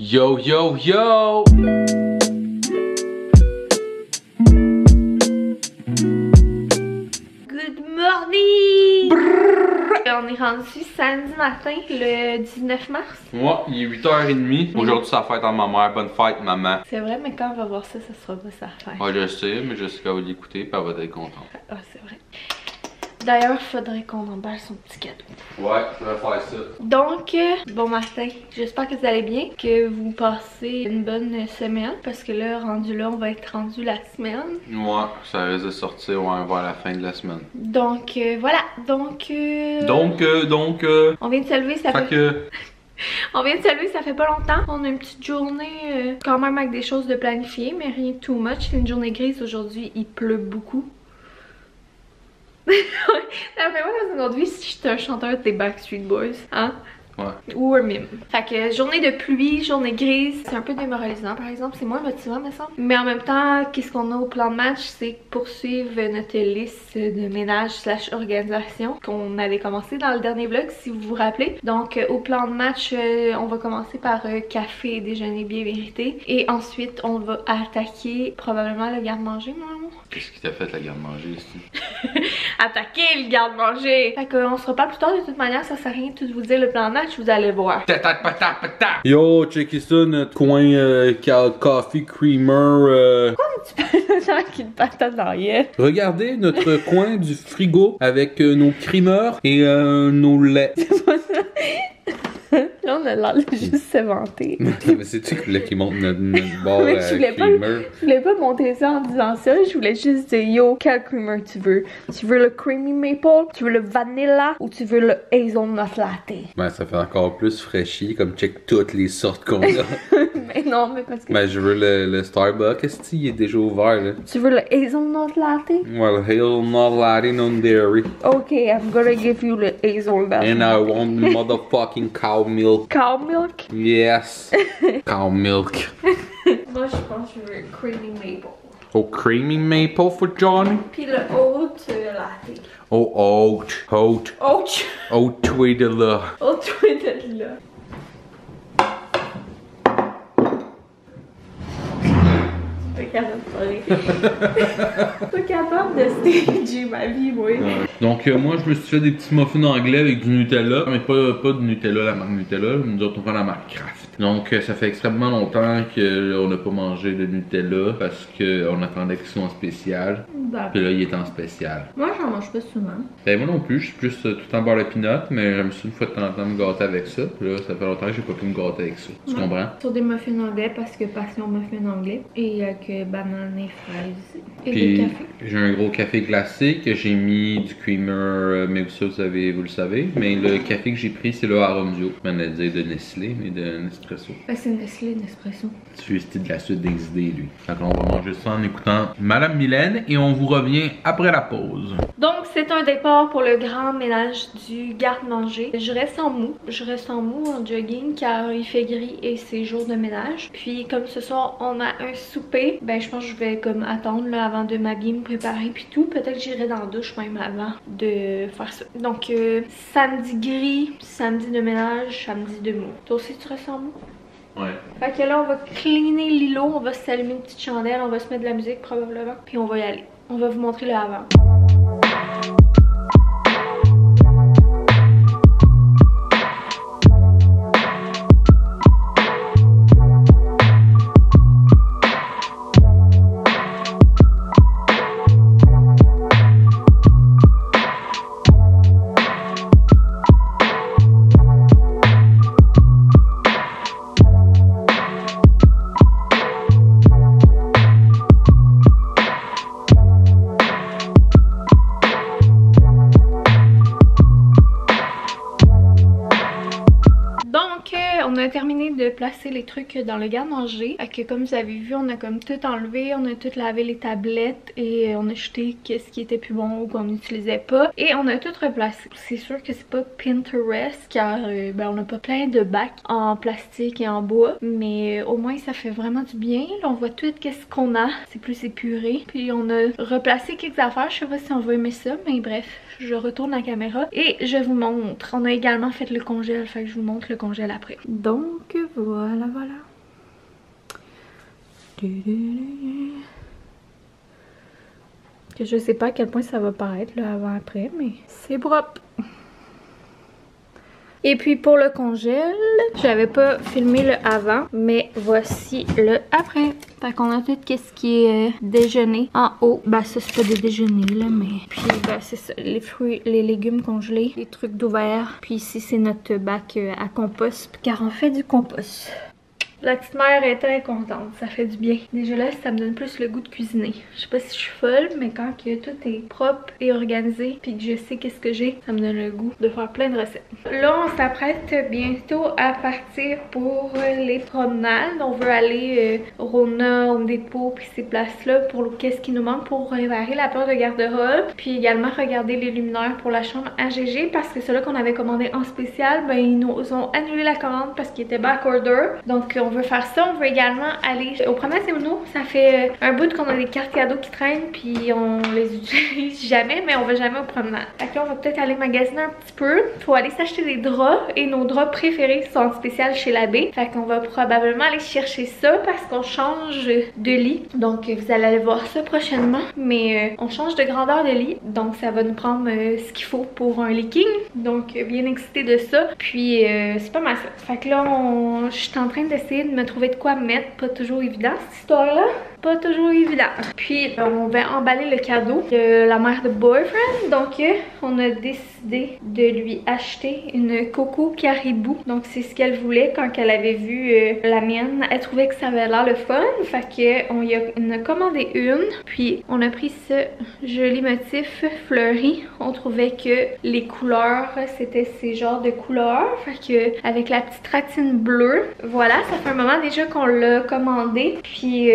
Yo yo yo! Good morning! On est rendu samedi matin, le 19 mars. Moi, il est 8h30. Aujourd'hui, c'est la fête à ma mère. Bonne fête, maman. C'est vrai, mais quand on va voir ça, ça sera pas sa fête. Ouais, je sais, mais je sais qu'elle va l'écouter et elle va être contente. Ah, c'est vrai. D'ailleurs, il faudrait qu'on emballe son petit cadeau. Ouais, je vais faire ça. Donc, bon matin. J'espère que vous allez bien, que vous passez une bonne semaine. Parce que là, rendu là, on va être rendu la semaine. Ouais, ça risque de sortir vers la fin de la semaine. Donc, voilà. Donc, on vient de se lever, ça fait... On vient de se lever, ça fait pas longtemps. On a une petite journée quand même avec des choses de planifier, mais rien de too much. C'est une journée grise aujourd'hui, il pleut beaucoup. D'après moi, aujourd'hui, si j'étais un chanteur des Backstreet Boys, hein? Ouais. Ou un mime. Fait que journée de pluie, journée grise, c'est un peu démoralisant par exemple, c'est moins motivant me semble. Mais en même temps, qu'est-ce qu'on a au plan de match, c'est poursuivre notre liste de ménage slash organisation qu'on avait commencé dans le dernier vlog si vous vous rappelez. Donc au plan de match, on va commencer par café et déjeuner bien vérité. Et ensuite on va attaquer probablement le garde-manger, mon amour. Qu'est-ce qui t'a fait la garde-manger ici? Attaquer le garde-manger! Fait qu'on se reparle plus tard de toute manière, ça sert à rien de tout vous dire le plan de match. Vous allez voir. Yo, checkez ça, notre coin coffee creamer. Pourquoi tu parles de gens qui te patate dans la gueule? Regardez notre coin du frigo avec nos creamers et nos laits. C'est pas ça. Là, on a l'air de juste se vanter. Mais c'est-tu qu'il montre notre bord Mais je voulais pas monter ça en disant ça. Je voulais juste dire, yo, quel creamer tu veux? Tu veux le creamy maple? Tu veux le vanilla? Ou tu veux le hazelnut latte? Ben, ça fait encore plus fraîchi, comme check toutes les sortes qu'on a. Mais non, mais parce que... Ben, je veux le Starbucks. Est-ce qu'il est déjà ouvert, là? Tu veux le hazelnut latte? Ouais, le hazelnut latte non-dairy. Ok, I'm gonna give you le hazelnut. And I want motherfucking cow milk. Cow milk? Yes. Cow milk. Moi, je pense que je veux creamy maple. Oh, creamy maple for Johnny? Puis le oat latte. Oh, oat. Oat. Oat. Oat tweedle. Oat tweedle là. Pas capable de stager ma vie, moi. Donc, moi, je me suis fait des petits muffins anglais avec du Nutella. Mais pas de Nutella, la marque Nutella. Nous autres, on fait la marque Kraft. Donc, ça fait extrêmement longtemps qu'on n'a pas mangé de Nutella parce qu'on attendait qu'il soit en spécial. Puis là, il est en spécial. Moi, j'en mange pas souvent. Ben, moi non plus. Je suis plus tout le temps beurre de pinot, mais j'aime ça une fois de temps en temps me gâter avec ça. Puis là, ça fait longtemps que j'ai pas pu me gâter avec ça. Tu comprends? Sur des muffins anglais parce que passion muffin anglais. Et avec banane et fraises. Et puis, du café. J'ai un gros café glacé que j'ai mis du creamer, mais ça vous le savez. Mais le café que j'ai pris, c'est le Arondio. Je m'en ai dit de Nestlé, mais de Nespresso. C'est Nestlé, Nespresso. Tu es de la suite des idées, lui. Donc on va manger ça en écoutant Madame Mylène et on vous revient après la pause. Donc c'est un départ pour le grand ménage du garde-manger. Je reste en mou. Je reste en mou, en jogging, car il fait gris et c'est jour de ménage. Puis comme ce soir on a un souper, ben je pense que je vais comme attendre là, avant de m'habiller, me préparer puis tout. Peut-être que j'irai dans la douche même avant de faire ça. Donc samedi gris, samedi de ménage, samedi de mou. Toi aussi tu restes en mou? Ouais. Fait que là on va cleaner l'îlot, on va s'allumer une petite chandelle, on va se mettre de la musique probablement, puis on va y aller. On va vous montrer le avant. On a terminé de placer les trucs dans le garde-manger. Comme vous avez vu, on a comme tout enlevé, on a tout lavé les tablettes et on a jeté ce qui était plus bon ou qu'on n'utilisait pas. Et on a tout replacé. C'est sûr que c'est pas Pinterest car on n'a pas plein de bacs en plastique et en bois. Mais au moins ça fait vraiment du bien. Là, on voit tout qu'est-ce qu'on a. C'est plus épuré. Puis on a replacé quelques affaires. Je sais pas si on va aimer ça, mais bref. Je retourne la caméra et je vous montre. On a également fait le congèle, fait que je vous montre le congèle après. Donc voilà. Que je sais pas à quel point ça va paraître là avant-après, mais c'est propre. Et puis pour le congèle, j'avais pas filmé le avant, mais voici le après. Fait qu'on a tout ce qui est déjeuner en haut. Ben ça c'est pas des déjeuners là, mais... Puis ben c'est ça, les fruits, les légumes congelés, les trucs d'ouvert. Puis ici c'est notre bac à compost, car on fait du compost. La petite mère est très contente, ça fait du bien. Déjà là, ça me donne plus le goût de cuisiner. Je sais pas si je suis folle, mais quand que tout est propre et organisé, puis que je sais qu'est-ce que j'ai, ça me donne le goût de faire plein de recettes. Là, on s'apprête bientôt à partir pour les promenades. On veut aller au Rona, Home Depot, puis ces places-là pour qu'est-ce qui nous manque pour réparer la porte de garde-robe. Puis également regarder les luminaires pour la chambre à GG, parce que ceux-là qu'on avait commandé en spécial, ben ils nous ont annulé la commande parce qu'ils étaient back order. Donc on veut faire ça. On veut également aller au promenade Saint-Bruno. Ça fait un bout qu'on a des cartes cadeaux qui traînent, puis on les utilise jamais, mais on va jamais au promenade. Fait que là, on va peut-être aller magasiner un petit peu. Faut aller s'acheter des draps, et nos draps préférés sont en spécial chez l'abbé. Fait qu'on va probablement aller chercher ça parce qu'on change de lit. Donc vous allez aller voir ça prochainement. Mais on change de grandeur de lit, donc ça va nous prendre ce qu'il faut pour un lit king. Donc bien excitée de ça. Puis c'est pas mal ça. Fait que là, je suis en train d'essayer de me trouver de quoi mettre. Pas toujours évident cette histoire-là. Pas toujours évident. Puis on va emballer le cadeau de la mère de boyfriend. Donc on a décidé de lui acheter une Coco Caribou. Donc c'est ce qu'elle voulait quand elle avait vu la mienne. Elle trouvait que ça avait l'air le fun. Fait qu'on y a commandé une. Puis on a pris ce joli motif fleuri. On trouvait que les couleurs, c'était ces genres de couleurs. Fait que avec la petite ratine bleue. Voilà, ça fait un moment déjà qu'on l'a commandé. Puis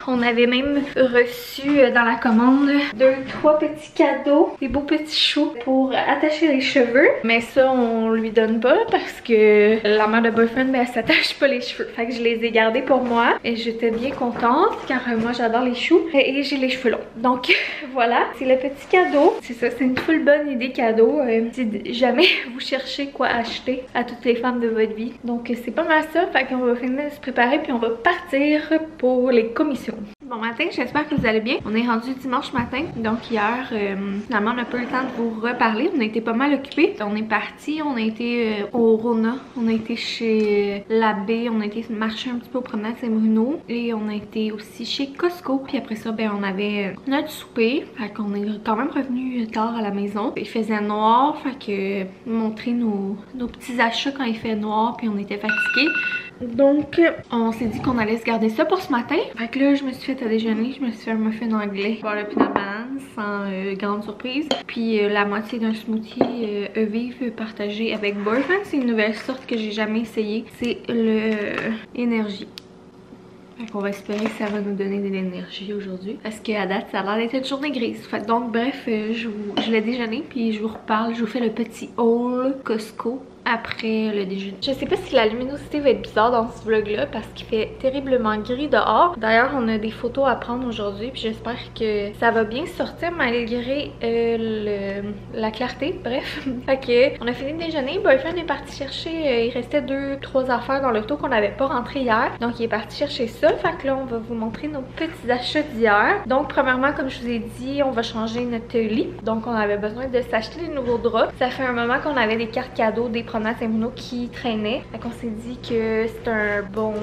on avait même reçu dans la commande 2-3 petits cadeaux, des beaux petits choux pour attacher les cheveux. Mais ça, on lui donne pas parce que la mère de boyfriend, ben, elle s'attache pas les cheveux. Fait que je les ai gardés pour moi et j'étais bien contente car moi j'adore les choux et j'ai les cheveux longs. Donc voilà, c'est le petit cadeau. C'est ça, c'est une full bonne idée cadeau. Si jamais vous cherchez quoi acheter à toutes les femmes de votre vie. Donc c'est pas mal ça. Fait qu'on va finir de se préparer puis on va partir pour les commissions. Bon matin, j'espère que vous allez bien. On est rendu dimanche matin, donc hier, finalement, on n'a pas eu le temps de vous reparler. On a été pas mal occupés. On est parti, on a été au Rona, on a été chez l'abbé, on a été marcher un petit peu au promenade Saint-Bruno et on a été aussi chez Costco. Puis après ça, ben on avait notre souper. Fait qu'on est quand même revenu tard à la maison. Il faisait noir, fait que montrer nos petits achats quand il fait noir, puis on était fatigués. Donc, on s'est dit qu'on allait se garder ça pour ce matin. Fait que là, je me suis fait à déjeuner, je me suis fait un muffin anglais, beurre de peanut banane, sans grande surprise. Puis la moitié d'un smoothie Evive partagé avec boyfriend. C'est une nouvelle sorte que j'ai jamais essayé. C'est le énergie. Fait qu'on va espérer que ça va nous donner de l'énergie aujourd'hui. Parce qu'à date, ça a l'air d'être une journée grise. Fait donc, bref, je l'ai déjeuné, puis je vous reparle. Je vous fais le petit haul Costco après le déjeuner. Je sais pas si la luminosité va être bizarre dans ce vlog là parce qu'il fait terriblement gris dehors. D'ailleurs, on a des photos à prendre aujourd'hui, puis j'espère que ça va bien sortir malgré la clarté. Bref, fait que on a fini de déjeuner. Boyfriend est parti chercher, il restait 2-3 affaires dans l'auto qu'on n'avait pas rentré hier, donc il est parti chercher ça. Fait que là, on va vous montrer nos petits achats d'hier. Donc premièrement, comme je vous ai dit, on va changer notre lit, donc on avait besoin de s'acheter des nouveaux draps. Ça fait un moment qu'on avait des cartes cadeaux des promenades Saint-Bruno qui traînaient. Fait qu'on s'est dit que c'est un bon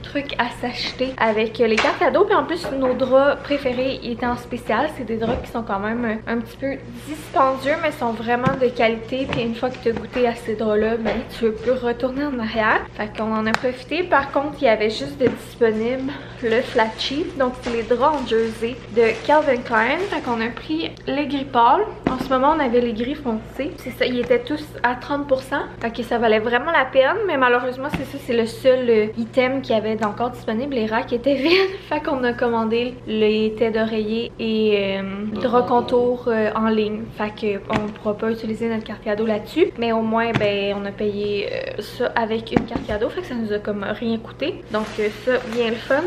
truc à s'acheter avec les cartes cadeaux. Puis en plus, nos draps préférés ils étaient en spécial. C'est des draps qui sont quand même un petit peu dispendieux, mais sont vraiment de qualité. Puis une fois que tu as goûté à ces draps-là, ben tu veux plus retourner en arrière. Fait qu'on en a profité. Par contre, il y avait juste de disponible le flat sheet. Donc c'est les draps en jersey de Calvin Klein. Fait qu'on a pris les gris pâles. En ce moment, on avait les gris foncés. C'est ça, ils étaient tous à 30%. Fait que ça valait vraiment la peine, mais malheureusement c'est ça, c'est le seul item qu'il y avait encore disponible. Les racks étaient vides. Fait qu'on a commandé les têtes d'oreiller et draps contour en ligne. Fait qu'on ne pourra pas utiliser notre carte cadeau là-dessus, mais au moins ben on a payé ça avec une carte cadeau. Fait que ça nous a comme rien coûté. Donc ça, bien le fun.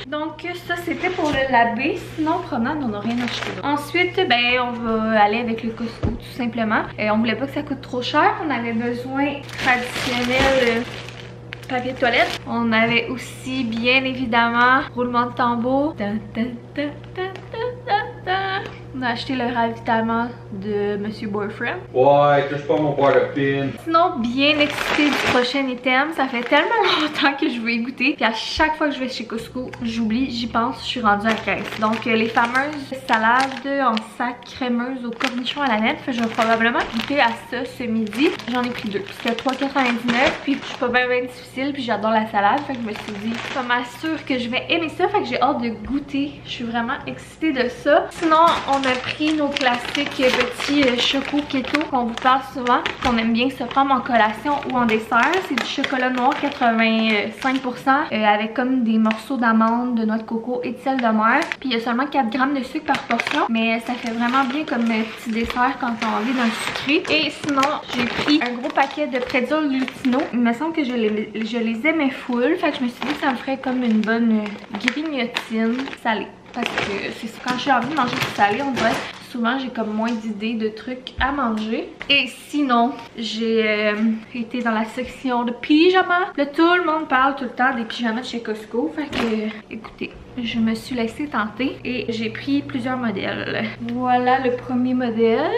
Donc ça c'était pour le labbé. Sinon promenade, on n'a rien acheté. Ensuite ben on va aller avec le Costco tout simplement. On voulait pas que ça coûte trop cher. On avait besoin traditionnel papier de toilette. On avait aussi, bien évidemment, roulement de tambour. On a acheté le ravitaillement de Monsieur Boyfriend. Ouais, touche pas mon poire de pin. Sinon, bien excitée du prochain item. Ça fait tellement longtemps que je veux y goûter. Puis à chaque fois que je vais chez Costco, j'oublie, j'y pense, je suis rendue à la caisse. Donc les fameuses salades en sac crémeuse au cornichon à la nette. Je vais probablement goûter à ça ce midi. J'en ai pris 2. C'était 3,99. Puis je suis pas bien difficile. Puis j'adore la salade. Fait que je me suis dit, pas mal sûre que je vais aimer ça. Fait que j'ai hâte de goûter. Je suis vraiment excitée de ça. Sinon, on a pris nos classiques petits choco keto qu'on vous parle souvent, qu'on aime bien se prendre en collation ou en dessert. C'est du chocolat noir 85% avec comme des morceaux d'amande, de noix de coco et de sel de mer. Puis il y a seulement 4 grammes de sucre par portion, mais ça fait vraiment bien comme petit dessert quand on a envie d'un sucré. Et sinon, j'ai pris un gros paquet de pretzels Lutino. Il me semble que je les aimais full, fait que je me suis dit que ça me ferait comme une bonne grignotine salée. Parce que c'est quand j'ai envie de manger du salé, on dirait souvent j'ai comme moins d'idées de trucs à manger. Et sinon, j'ai été dans la section de pyjamas. Là, tout le monde parle tout le temps des pyjamas de chez Costco. Fait que, écoutez, je me suis laissée tenter et j'ai pris plusieurs modèles. Voilà le premier modèle.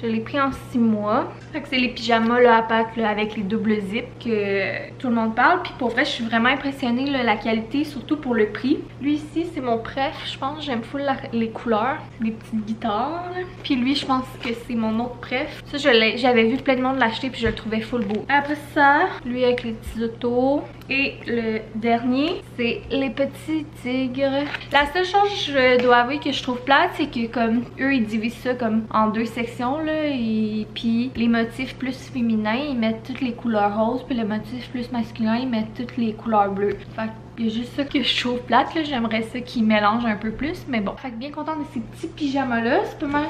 Je l'ai pris en 6 mois. Fait que c'est les pyjamas là, à pattes là, avec les doubles zips que tout le monde parle. Puis pour vrai, je suis vraiment impressionnée là, la qualité, surtout pour le prix. Lui ici, c'est mon préf, je pense. J'aime full les couleurs. C'est des petites guitares. Là. Puis lui, je pense que c'est mon autre préf. Ça, j'avais vu plein de monde l'acheter puis je le trouvais full beau. Après ça, lui avec les petits autos. Et le dernier, c'est les petits tigres. La seule chose, je dois avouer que je trouve plate, c'est que comme eux, ils divisent ça comme en 2 sections là. Et puis les motifs plus féminins, ils mettent toutes les couleurs roses, puis les motifs plus masculins, ils mettent toutes les couleurs bleues. Fait il y a juste ça que je trouve plate, là. J'aimerais ça qu'ils mélangent un peu plus, mais bon. Fait que bien contente de ces petits pyjamas là.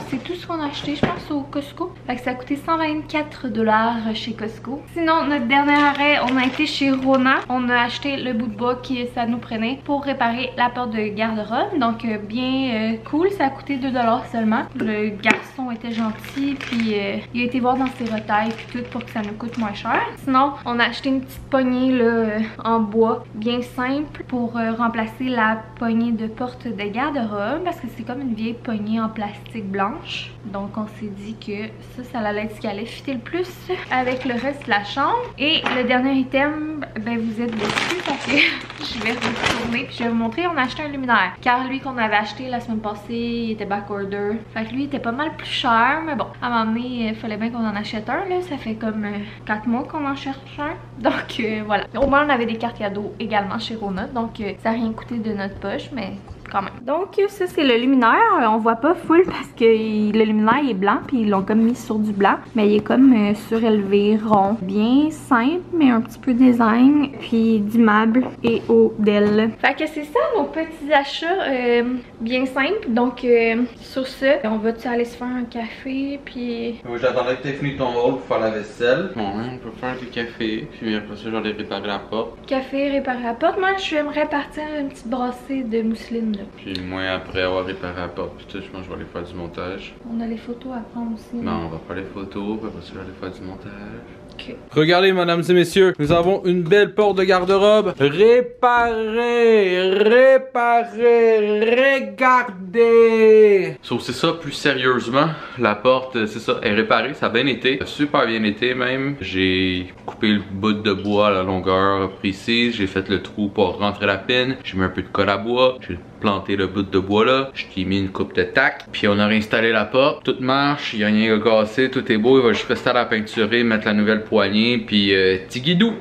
C'est tout ce qu'on a acheté, je pense, au Costco. Fait que ça a coûté 124 $ chez Costco. Sinon, notre dernier arrêt, on a été chez Rona. On a acheté le bout de bois que ça nous prenait pour réparer la porte de garde-robe. Donc bien cool, ça a coûté 2 $ seulement. Le garçon était gentil, puis il a été voir dans ses retailles puis tout pour que ça nous coûte moins cher. Sinon, on a acheté une petite poignée là, en bois, bien simple, pour remplacer la poignée de porte de garde-robe parce que c'est comme une vieille poignée en plastique blanche. Donc on s'est dit que ça allait être ce qui allait fitter le plus avec le reste de la chambre. Et le dernier item, ben vous êtes déçus parce que je vais retourner puis je vais vous montrer. On a acheté un luminaire car lui qu'on avait acheté la semaine passée, il était back order. Fait que lui il était pas mal plus cher, mais bon, à un moment donné il fallait bien qu'on en achète un là. Ça fait comme 4 mois qu'on en cherche un. Donc voilà. Au moins on avait des cartes cadeaux également chez Rona, donc ça n'a rien coûté de notre poche, mais quand même. Donc ça c'est le luminaire, on voit pas full parce que le luminaire est blanc puis ils l'ont comme mis sur du blanc, mais il est comme surélevé, rond, bien simple mais un petit peu design, puis d'immeuble et au DEL. Fait que c'est ça nos petits achats bien simples. Donc sur ce, on va aller se faire un café puis... Oui, j'attendais que tu aies fini ton rôle pour faire la vaisselle. Bon, hein, on peut faire un petit café, puis après ça j'allais réparer la porte. Café, réparer la porte. Moi j'aimerais partir une petite brassée de mousseline là. Puis moi, après avoir réparé la porte, puis tout, je pense que je vais aller faire du montage. On a les photos à prendre aussi. Non, on va faire les photos, puis après ça, je vais aller faire du montage. Okay. Regardez, mesdames et messieurs, nous avons une belle porte de garde-robe réparée, regardez. So, c'est ça, plus sérieusement, la porte, c'est ça, est réparée, ça a bien été, super bien été même. J'ai coupé le bout de bois à la longueur précise, j'ai fait le trou pour rentrer la pine, j'ai mis un peu de colle à bois, j'ai planté le bout de bois là, je t'ai mis une coupe de tac, puis on a réinstallé la porte, tout marche, il n'y a rien à casser, tout est beau, il va juste rester à la peinturer, mettre la nouvelle poignée, puis tigidou!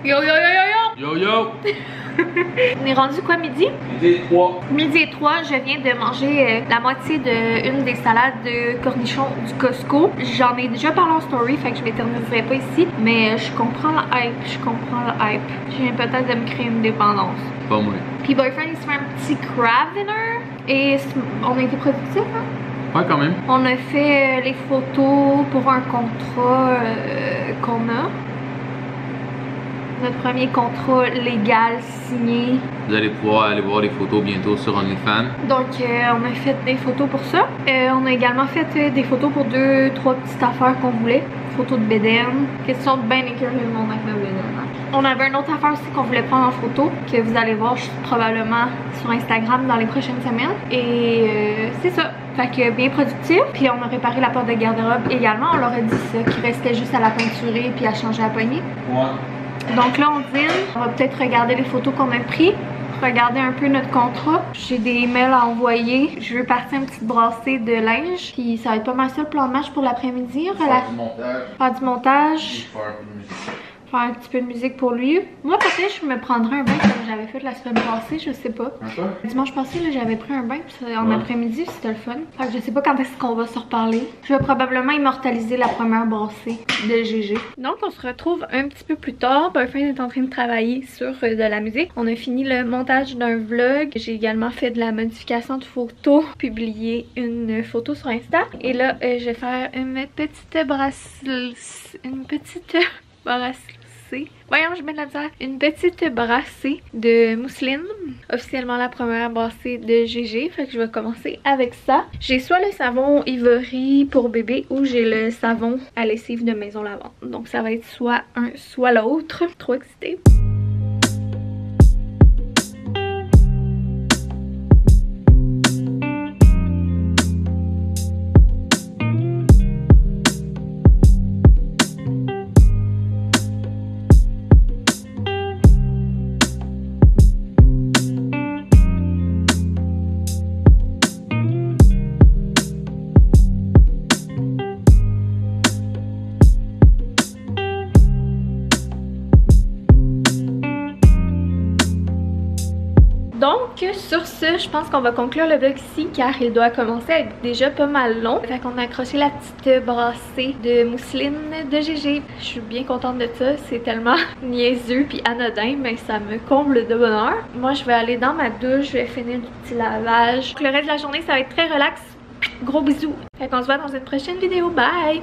Yo yo yo yo yo! Yo yo! On est rendu quoi, midi? Midi 3. Midi 3, je viens de manger la moitié d'une des salades de cornichons du Costco. J'en ai déjà parlé en story, fait que je m'éterniserai pas ici, mais je comprends le hype, Je viens peut-être de me créer une dépendance. Pas moi. Puis Boyfriend, il se fait un petit crab dinner et on a été productifs, hein? Ouais, quand même. On a fait les photos pour un contrat qu'on a. Notre premier contrat légal signé. Vous allez pouvoir aller voir les photos bientôt sur OnlyFans. Donc on a fait des photos pour ça. On a également fait des photos pour 2-3 petites affaires qu'on voulait. photo de bédaine. Question de bien écœurer le monde avec le bédaine. On avait une autre affaire aussi qu'on voulait prendre en photo, que vous allez voir probablement sur Instagram dans les prochaines semaines. Et c'est ça. Fait que bien productif. Puis on a réparé la porte de garde-robe également. On leur a dit ça, qu'il restait juste à la peinturer puis à changer la poignée. Ouais. Donc là on dîne. On va peut-être regarder les photos qu'on a prises. Regarder un peu notre contrat. J'ai des mails à envoyer. Je veux partir une petite brassée de linge. Puis ça va être pas mal ça le plan de match pour l'après-midi. Faire du montage. Faire du montage. Faire un peu de musique. Faire un petit peu de musique pour lui. Moi peut-être je me prendrais un bain comme j'avais fait la semaine passée, je sais pas. Dimanche passé j'avais pris un bain puis en après-midi c'était le fun. Fait que je sais pas quand est-ce qu'on va se reparler. Je vais probablement immortaliser la première brassée de GG. Donc on se retrouve un petit peu plus tard. Burfin est en train de travailler sur de la musique. On a fini le montage d'un vlog. J'ai également fait de la modification de photos, publié une photo sur Insta. Et là je vais faire une petite bracelet. Voyons, je mets de la misère. Une petite brassée de mousseline. Officiellement la première brassée de GG. Fait que je vais commencer avec ça. J'ai soit le savon Ivory pour bébé ou j'ai le savon à lessive de Maison Lavande. Donc ça va être soit un, soit l'autre. Trop excitée. Donc sur ce, je pense qu'on va conclure le vlog ici car il doit commencer à être déjà pas mal long. Fait qu'on a accroché la petite brassée de mousseline de GG. Je suis bien contente de ça, c'est tellement niaiseux puis anodin, mais ça me comble de bonheur. Moi je vais aller dans ma douche, je vais finir du petit lavage. Donc, le reste de la journée ça va être très relax. Gros bisous. Fait qu'on se voit dans une prochaine vidéo. Bye!